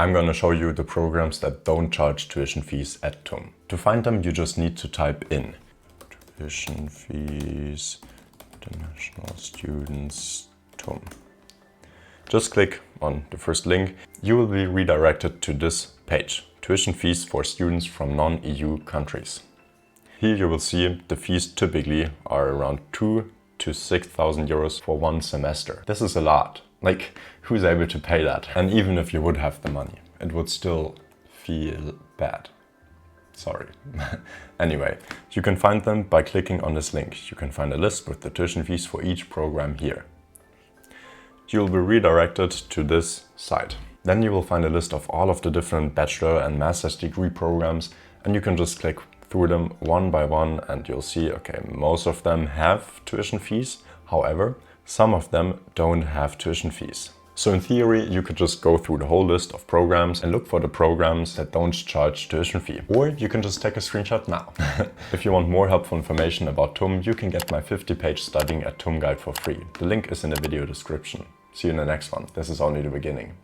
I'm going to show you the programs that don't charge tuition fees at TUM. To find them, you just need to type in tuition fees, international students, TUM. Just click on the first link. You will be redirected to this page, tuition fees for students from non-EU countries. Here you will see the fees typically are around 2,000 to 6,000 euros for one semester. This is a lot. Like, who's able to pay that? And even if you would have the money, it would still feel bad. Sorry. Anyway, you can find them by clicking on this link. You can find a list with the tuition fees for each program here. You'll be redirected to this site. Then you will find a list of all of the different bachelor and master's degree programs, and you can just click through them one by one and you'll see, okay, most of them have tuition fees. However, some of them don't have tuition fees. So in theory, you could just go through the whole list of programs and look for the programs that don't charge tuition fee. Or you can just take a screenshot now. If you want more helpful information about TUM, you can get my 50-page Studying at TUM guide for free. The link is in the video description. See you in the next one. This is only the beginning.